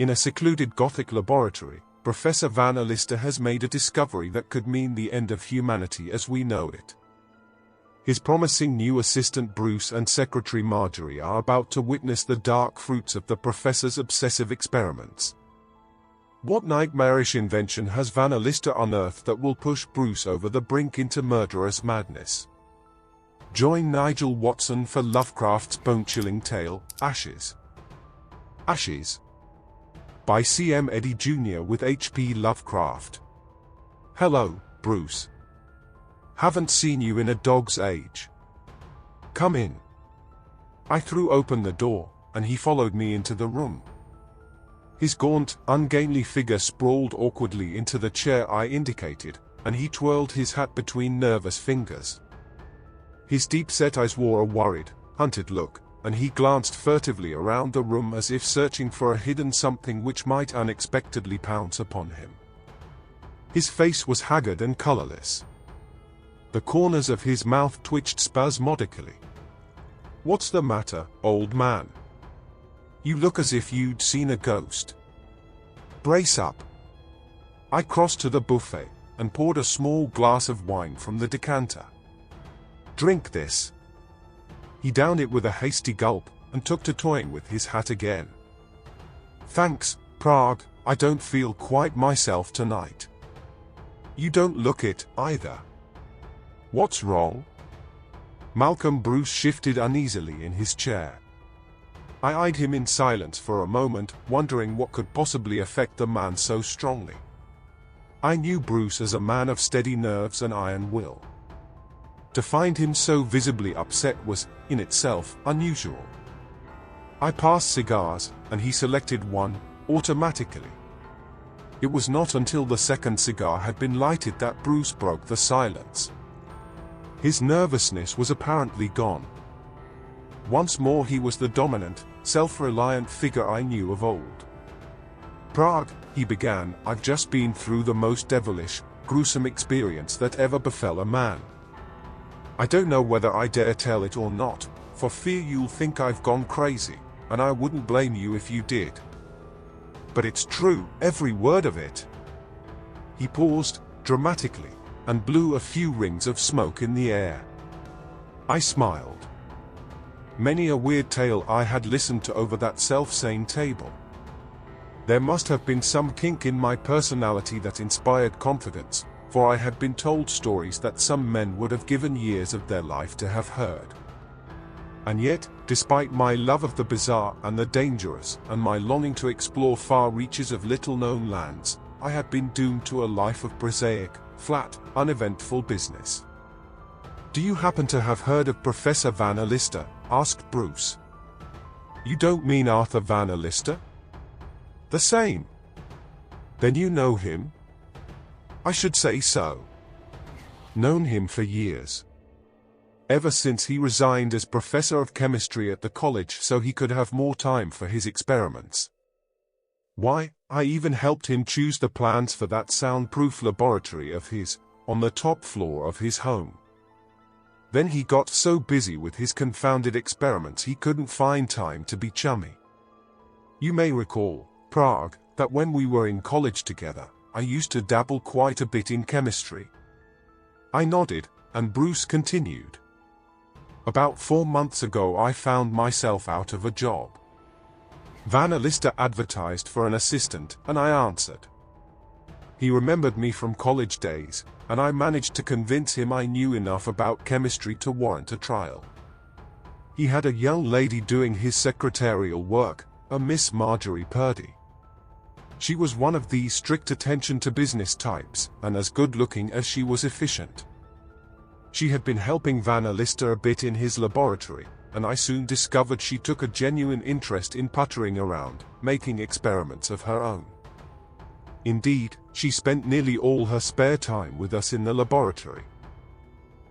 In a secluded Gothic laboratory, Professor Van Allister has made a discovery that could mean the end of humanity as we know it. His promising new assistant Bruce and secretary Marjorie are about to witness the dark fruits of the professor's obsessive experiments. What nightmarish invention has Van Allister unearthed that will push Bruce over the brink into murderous madness? Join Nigel Watson for Lovecraft's bone-chilling tale, Ashes. Ashes. By C.M. Eddy Jr. with H.P. Lovecraft. Hello, Bruce. Haven't seen you in a dog's age. Come in. I threw open the door, and he followed me into the room. His gaunt, ungainly figure sprawled awkwardly into the chair I indicated, and he twirled his hat between nervous fingers. His deep-set eyes wore a worried, hunted look, and he glanced furtively around the room as if searching for a hidden something which might unexpectedly pounce upon him. His face was haggard and colorless. The corners of his mouth twitched spasmodically. "What's the matter, old man? You look as if you'd seen a ghost. Brace up." I crossed to the buffet and poured a small glass of wine from the decanter. "Drink this." He downed it with a hasty gulp and took to toying with his hat again. "Thanks, Prague, I don't feel quite myself tonight." "You don't look it, either. What's wrong?" Malcolm Bruce shifted uneasily in his chair. I eyed him in silence for a moment, wondering what could possibly affect the man so strongly. I knew Bruce as a man of steady nerves and iron will. To find him so visibly upset was, in itself, unusual. I passed cigars, and he selected one, automatically. It was not until the second cigar had been lighted that Bruce broke the silence. His nervousness was apparently gone. Once more he was the dominant, self-reliant figure I knew of old. "Prague," he began, "I've just been through the most devilish, gruesome experience that ever befell a man. I don't know whether I dare tell it or not, for fear you'll think I've gone crazy, and I wouldn't blame you if you did. But it's true, every word of it." He paused, dramatically, and blew a few rings of smoke in the air. I smiled. Many a weird tale I had listened to over that self-same table. There must have been some kink in my personality that inspired confidence, for I had been told stories that some men would have given years of their life to have heard. And yet, despite my love of the bizarre and the dangerous, and my longing to explore far reaches of little-known lands, I had been doomed to a life of prosaic, flat, uneventful business. "Do you happen to have heard of Professor Van Allister?" asked Bruce. "You don't mean Arthur Van Allister?" "The same." "Then you know him?" "I should say so. Known him for years. Ever since he resigned as professor of chemistry at the college so he could have more time for his experiments. Why, I even helped him choose the plans for that soundproof laboratory of his, on the top floor of his home. Then he got so busy with his confounded experiments he couldn't find time to be chummy. You may recall, Prague, that when we were in college together, I used to dabble quite a bit in chemistry." I nodded, and Bruce continued. "About 4 months ago I found myself out of a job. Van Allister advertised for an assistant, and I answered. He remembered me from college days, and I managed to convince him I knew enough about chemistry to warrant a trial. He had a young lady doing his secretarial work, a Miss Marjorie Purdy. She was one of these strict attention-to-business types, and as good-looking as she was efficient. She had been helping Van Allister a bit in his laboratory, and I soon discovered she took a genuine interest in puttering around, making experiments of her own. Indeed, she spent nearly all her spare time with us in the laboratory.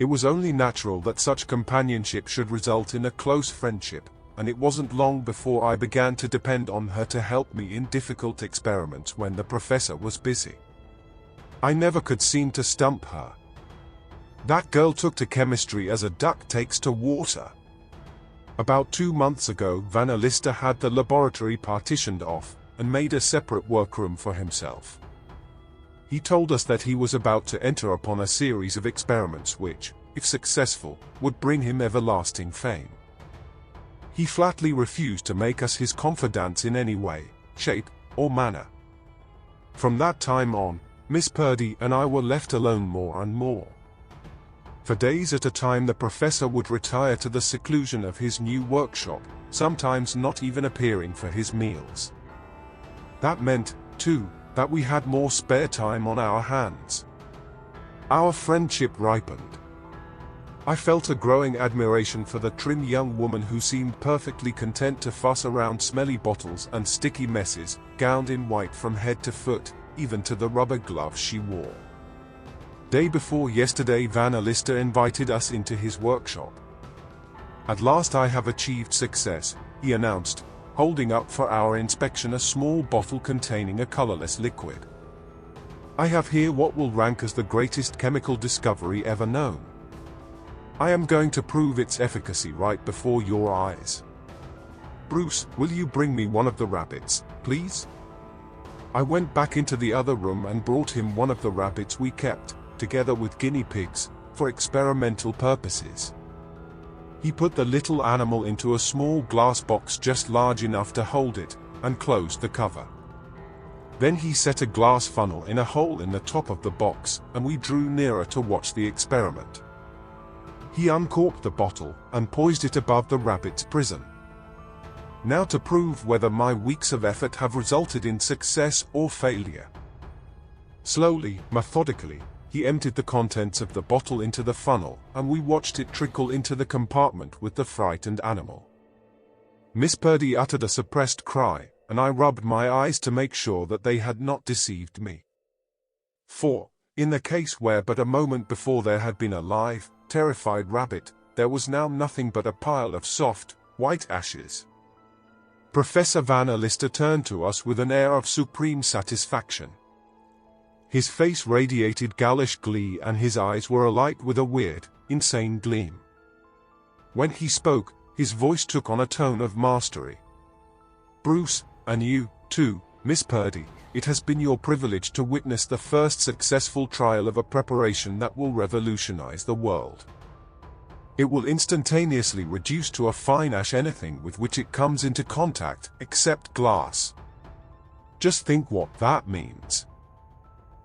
It was only natural that such companionship should result in a close friendship, and it wasn't long before I began to depend on her to help me in difficult experiments when the professor was busy. I never could seem to stump her. That girl took to chemistry as a duck takes to water. About 2 months ago, Van Allister had the laboratory partitioned off, and made a separate workroom for himself. He told us that he was about to enter upon a series of experiments which, if successful, would bring him everlasting fame. He flatly refused to make us his confidants in any way, shape, or manner. From that time on, Miss Purdy and I were left alone more and more. For days at a time the professor would retire to the seclusion of his new workshop, sometimes not even appearing for his meals. That meant, too, that we had more spare time on our hands. Our friendship ripened. I felt a growing admiration for the trim young woman who seemed perfectly content to fuss around smelly bottles and sticky messes, gowned in white from head to foot, even to the rubber gloves she wore. Day before yesterday Van Allister invited us into his workshop. "At last I have achieved success," he announced, holding up for our inspection a small bottle containing a colorless liquid. "I have here what will rank as the greatest chemical discovery ever known. I am going to prove its efficacy right before your eyes. Bruce, will you bring me one of the rabbits, please?" I went back into the other room and brought him one of the rabbits we kept, together with guinea pigs, for experimental purposes. He put the little animal into a small glass box just large enough to hold it, and closed the cover. Then he set a glass funnel in a hole in the top of the box, and we drew nearer to watch the experiment. He uncorked the bottle, and poised it above the rabbit's prison. Now to prove whether my weeks of effort have resulted in success or failure. Slowly, methodically, he emptied the contents of the bottle into the funnel, and we watched it trickle into the compartment with the frightened animal. Miss Purdy uttered a suppressed cry, and I rubbed my eyes to make sure that they had not deceived me. For, in the case where but a moment before there had been a live, terrified rabbit, there was now nothing but a pile of soft, white ashes. Professor Van Allister turned to us with an air of supreme satisfaction. His face radiated ghoulish glee and his eyes were alight with a weird, insane gleam. When he spoke, his voice took on a tone of mastery. "Bruce, and you, too, Miss Purdy, it has been your privilege to witness the first successful trial of a preparation that will revolutionize the world. It will instantaneously reduce to a fine ash anything with which it comes into contact, except glass. Just think what that means.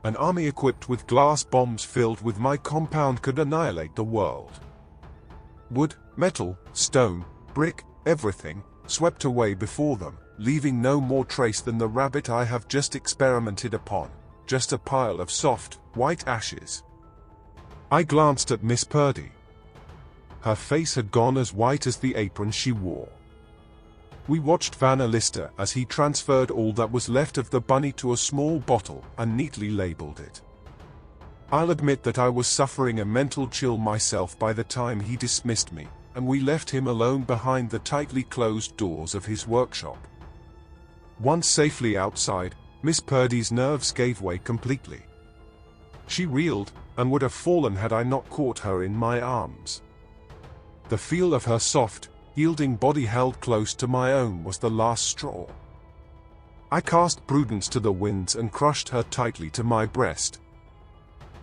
An army equipped with glass bombs filled with my compound could annihilate the world. Wood, metal, stone, brick, everything, swept away before them, leaving no more trace than the rabbit I have just experimented upon, just a pile of soft, white ashes." I glanced at Miss Purdy. Her face had gone as white as the apron she wore. We watched Van Allister as he transferred all that was left of the bunny to a small bottle and neatly labeled it. I'll admit that I was suffering a mental chill myself by the time he dismissed me, and we left him alone behind the tightly closed doors of his workshop. Once safely outside, Miss Purdy's nerves gave way completely. She reeled, and would have fallen had I not caught her in my arms. The feel of her soft, yielding body held close to my own was the last straw. I cast prudence to the winds and crushed her tightly to my breast.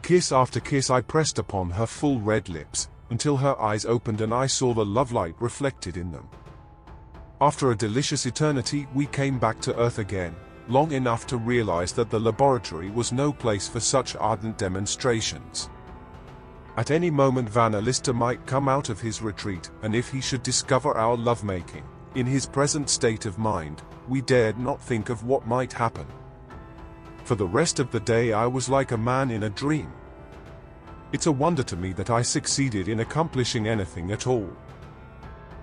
Kiss after kiss I pressed upon her full red lips, until her eyes opened and I saw the lovelight reflected in them. After a delicious eternity we came back to Earth again, long enough to realize that the laboratory was no place for such ardent demonstrations. At any moment Van Allister might come out of his retreat, and if he should discover our lovemaking, in his present state of mind, we dared not think of what might happen. For the rest of the day I was like a man in a dream. It's a wonder to me that I succeeded in accomplishing anything at all.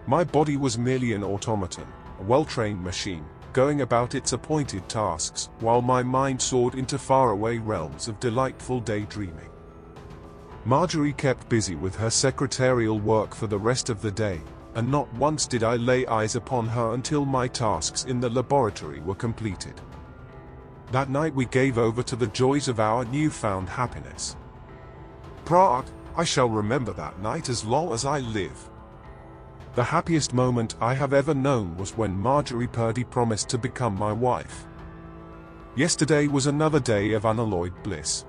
My body was merely an automaton, a well-trained machine, going about its appointed tasks, while my mind soared into faraway realms of delightful daydreaming. Marjorie kept busy with her secretarial work for the rest of the day, and not once did I lay eyes upon her until my tasks in the laboratory were completed. That night we gave over to the joys of our newfound happiness. Prague, I shall remember that night as long as I live. The happiest moment I have ever known was when Marjorie Purdy promised to become my wife. Yesterday was another day of unalloyed bliss.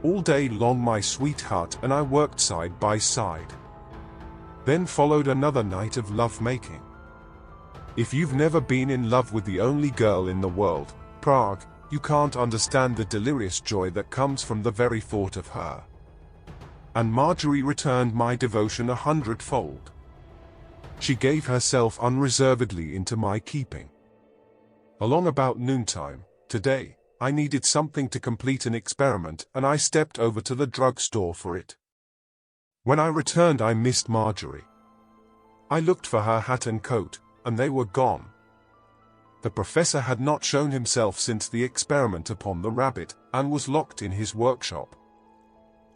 All day long my sweetheart and I worked side by side. Then followed another night of love-making. If you've never been in love with the only girl in the world, Prague, you can't understand the delirious joy that comes from the very thought of her. And Marjorie returned my devotion 100-fold. She gave herself unreservedly into my keeping. Along about noontime, today, I needed something to complete an experiment and I stepped over to the drugstore for it. When I returned I missed Marjorie. I looked for her hat and coat, and they were gone. The professor had not shown himself since the experiment upon the rabbit, and was locked in his workshop.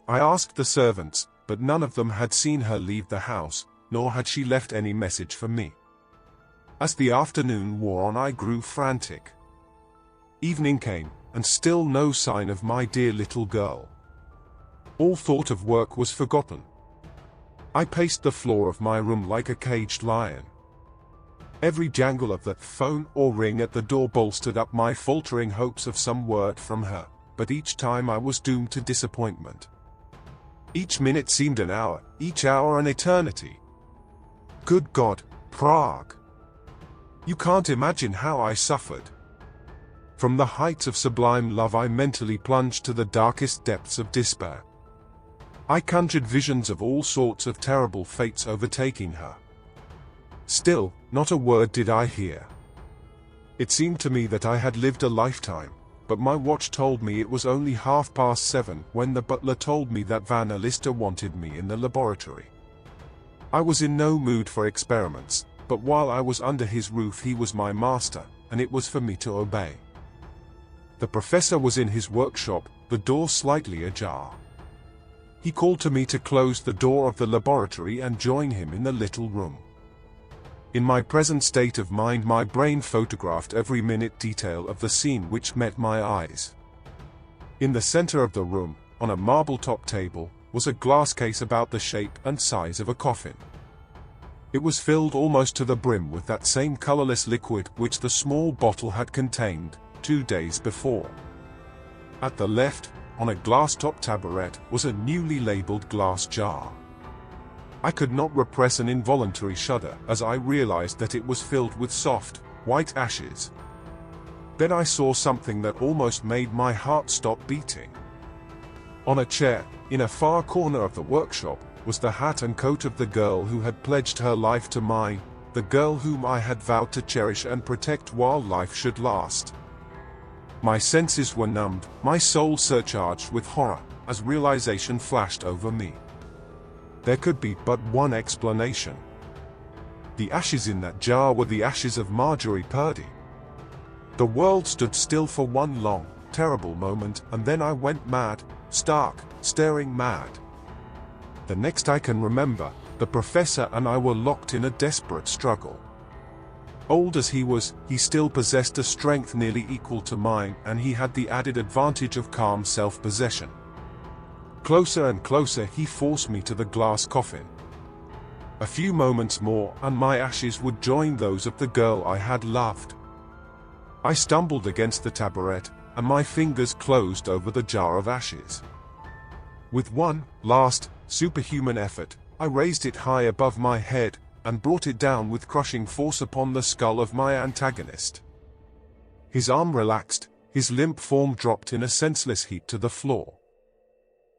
I asked the servants, but none of them had seen her leave the house, nor had she left any message for me. As the afternoon wore on I grew frantic. Evening came, and still no sign of my dear little girl. All thought of work was forgotten. I paced the floor of my room like a caged lion. Every jangle of that phone or ring at the door bolstered up my faltering hopes of some word from her, but each time I was doomed to disappointment. Each minute seemed an hour, each hour an eternity. Good God, Prague! You can't imagine how I suffered. From the heights of sublime love I mentally plunged to the darkest depths of despair. I conjured visions of all sorts of terrible fates overtaking her. Still, not a word did I hear. It seemed to me that I had lived a lifetime, but my watch told me it was only 7:30 when the butler told me that Van Allister wanted me in the laboratory. I was in no mood for experiments, but while I was under his roof he was my master, and it was for me to obey. The professor was in his workshop, the door slightly ajar. He called to me to close the door of the laboratory and join him in the little room. In my present state of mind my brain photographed every minute detail of the scene which met my eyes. In the center of the room, on a marble-top table, was a glass case about the shape and size of a coffin. It was filled almost to the brim with that same colorless liquid which the small bottle had contained 2 days before. At the left, on a glass-top tabouret, was a newly labeled glass jar. I could not repress an involuntary shudder as I realized that it was filled with soft, white ashes. Then I saw something that almost made my heart stop beating. On a chair, in a far corner of the workshop, was the hat and coat of the girl who had pledged her life to mine, the girl whom I had vowed to cherish and protect while life should last. My senses were numbed, my soul surcharged with horror, as realization flashed over me. There could be but one explanation. The ashes in that jar were the ashes of Marjorie Purdy. The world stood still for one long, terrible moment, and then I went mad, stark, staring mad. The next I can remember, the professor and I were locked in a desperate struggle. Old as he was, he still possessed a strength nearly equal to mine, and he had the added advantage of calm self-possession. Closer and closer he forced me to the glass coffin. A few moments more, and my ashes would join those of the girl I had loved. I stumbled against the tabouret, and my fingers closed over the jar of ashes. With one last, superhuman effort, I raised it high above my head, and brought it down with crushing force upon the skull of my antagonist. His arm relaxed, his limp form dropped in a senseless heap to the floor.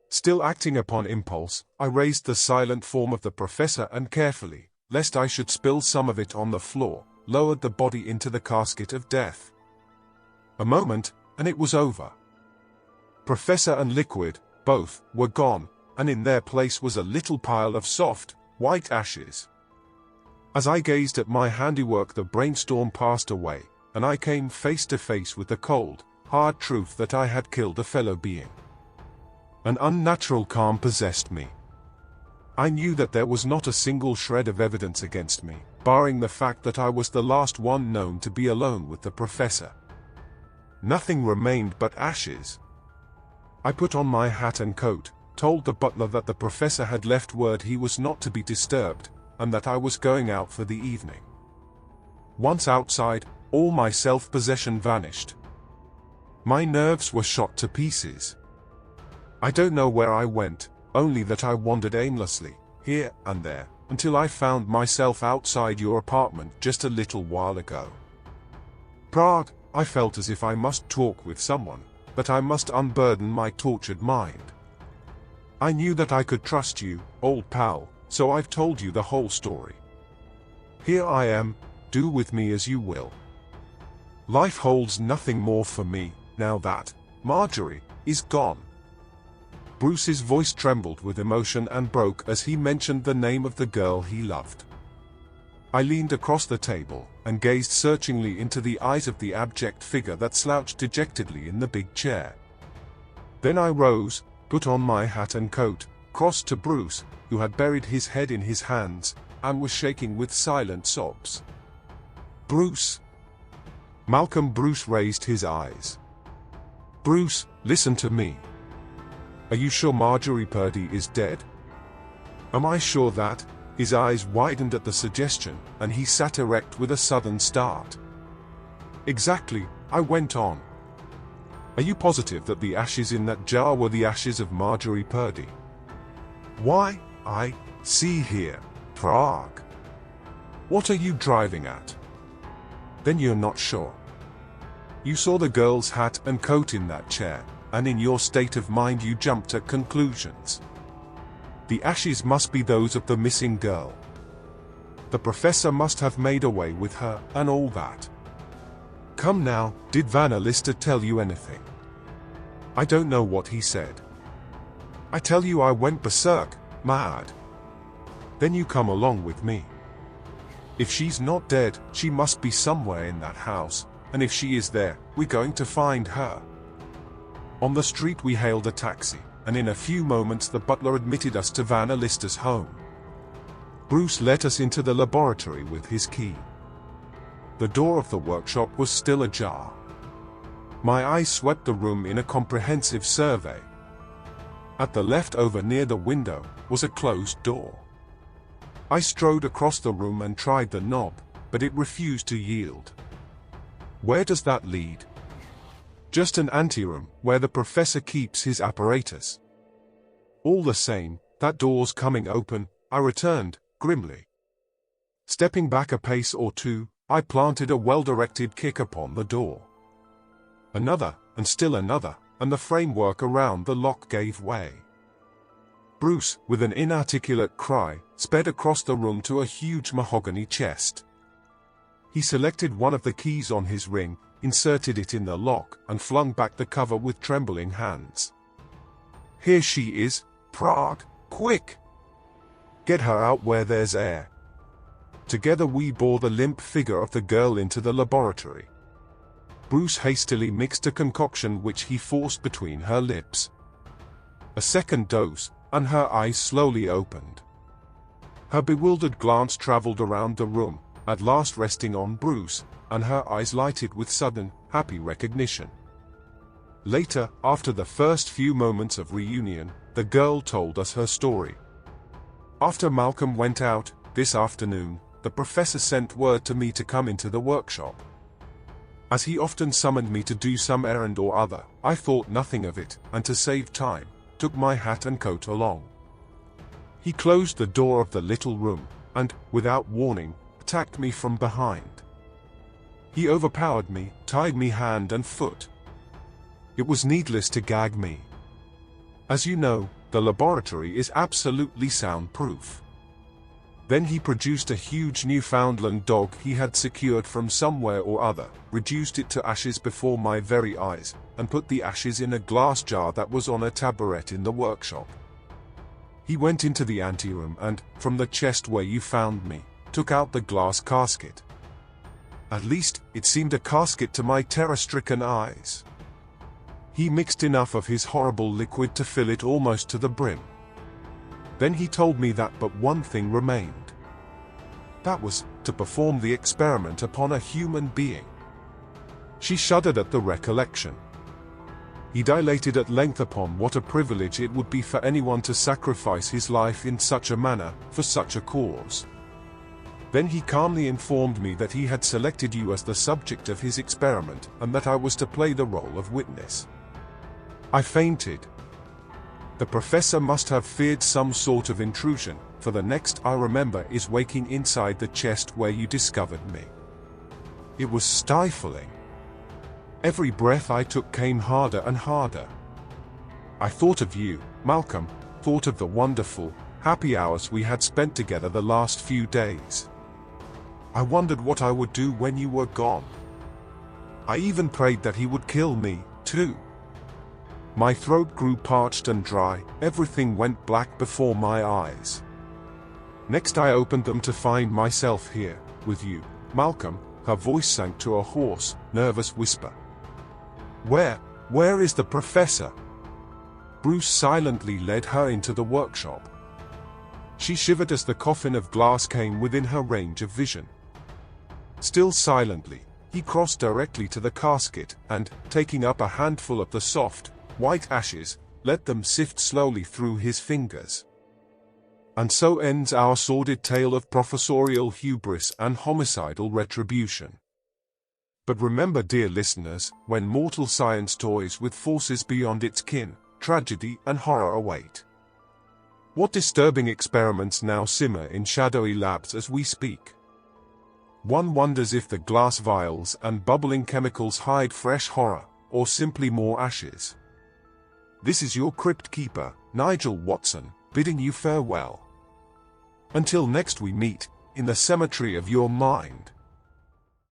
Still acting upon impulse, I raised the silent form of the professor and carefully, lest I should spill some of it on the floor, lowered the body into the casket of death. A moment, and it was over. Professor and liquid, both, were gone, and in their place was a little pile of soft, white ashes. As I gazed at my handiwork the brainstorm passed away, and I came face to face with the cold, hard truth that I had killed a fellow being. An unnatural calm possessed me. I knew that there was not a single shred of evidence against me, barring the fact that I was the last one known to be alone with the professor. Nothing remained but ashes. I put on my hat and coat, told the butler that the professor had left word he was not to be disturbed, and that I was going out for the evening. Once outside, all my self-possession vanished. My nerves were shot to pieces. I don't know where I went, only that I wandered aimlessly, here and there, until I found myself outside your apartment just a little while ago. Prague, I felt as if I must talk with someone, that I must unburden my tortured mind. I knew that I could trust you, old pal, so I've told you the whole story. Here I am, do with me as you will. Life holds nothing more for me, now that Marjorie is gone. Bruce's voice trembled with emotion and broke as he mentioned the name of the girl he loved. I leaned across the table and gazed searchingly into the eyes of the abject figure that slouched dejectedly in the big chair. Then I rose, put on my hat and coat, crossed to Bruce, who had buried his head in his hands, and was shaking with silent sobs. Bruce! Malcolm Bruce raised his eyes. Bruce, listen to me. Are you sure Marjorie Purdy is dead? Am I sure that? His eyes widened at the suggestion, and he sat erect with a sudden start. Exactly, I went on. Are you positive that the ashes in that jar were the ashes of Marjorie Purdy? Why, I see here, Prague. What are you driving at? Then you're not sure. You saw the girl's hat and coat in that chair, and in your state of mind you jumped at conclusions. The ashes must be those of the missing girl. The professor must have made away with her, and all that. Come now, did Van Allister tell you anything? I don't know what he said. I tell you I went berserk, mad. Then you come along with me. If she's not dead, she must be somewhere in that house, and if she is there, we're going to find her. On the street we hailed a taxi, and in a few moments the butler admitted us to Van Allister's home. Bruce let us into the laboratory with his key. The door of the workshop was still ajar. My eyes swept the room in a comprehensive survey. At the left over near the window was a closed door. I strode across the room and tried the knob, but it refused to yield. Where does that lead? Just an anteroom, where the professor keeps his apparatus. All the same, that door's coming open, I returned, grimly. Stepping back a pace or two, I planted a well-directed kick upon the door. Another, and still another, and the framework around the lock gave way. Bruce, with an inarticulate cry, sped across the room to a huge mahogany chest. He selected one of the keys on his ring, inserted it in the lock, and flung back the cover with trembling hands. Here she is, Prague, quick! Get her out where there's air. Together we bore the limp figure of the girl into the laboratory. Bruce hastily mixed a concoction which he forced between her lips. A second dose, and her eyes slowly opened. Her bewildered glance traveled around the room, at last resting on Bruce, and her eyes lighted with sudden, happy recognition. Later, after the first few moments of reunion, the girl told us her story. After Malcolm went out, this afternoon, the professor sent word to me to come into the workshop. As he often summoned me to do some errand or other, I thought nothing of it, and to save time, took my hat and coat along. He closed the door of the little room, and, without warning, attacked me from behind. He overpowered me, tied me hand and foot. It was needless to gag me. As you know, the laboratory is absolutely soundproof. Then he produced a huge Newfoundland dog he had secured from somewhere or other, reduced it to ashes before my very eyes, and put the ashes in a glass jar that was on a tabouret in the workshop. He went into the anteroom and, from the chest where you found me, took out the glass casket. At least, it seemed a casket to my terror-stricken eyes. He mixed enough of his horrible liquid to fill it almost to the brim. Then he told me that but one thing remained. That was, to perform the experiment upon a human being. She shuddered at the recollection. He dilated at length upon what a privilege it would be for anyone to sacrifice his life in such a manner, for such a cause. Then he calmly informed me that he had selected you as the subject of his experiment and that I was to play the role of witness. I fainted. The professor must have feared some sort of intrusion, for the next I remember is waking inside the chest where you discovered me. It was stifling. Every breath I took came harder and harder. I thought of you, Malcolm, thought of the wonderful, happy hours we had spent together the last few days. I wondered what I would do when you were gone. I even prayed that he would kill me, too. My throat grew parched and dry, everything went black before my eyes. Next I opened them to find myself here, with you, Malcolm. Her voice sank to a hoarse, nervous whisper. Where is the professor? Bruce silently led her into the workshop. She shivered as the coffin of glass came within her range of vision. Still silently, he crossed directly to the casket and, taking up a handful of the soft, white ashes, let them sift slowly through his fingers. And so ends our sordid tale of professorial hubris and homicidal retribution. But remember, dear listeners, when mortal science toys with forces beyond its kin, tragedy and horror await. What disturbing experiments now simmer in shadowy labs as we speak? One wonders if the glass vials and bubbling chemicals hide fresh horror, or simply more ashes. This is your Cryptkeeper, Nigel Watson, bidding you farewell. Until next we meet, in the cemetery of your mind.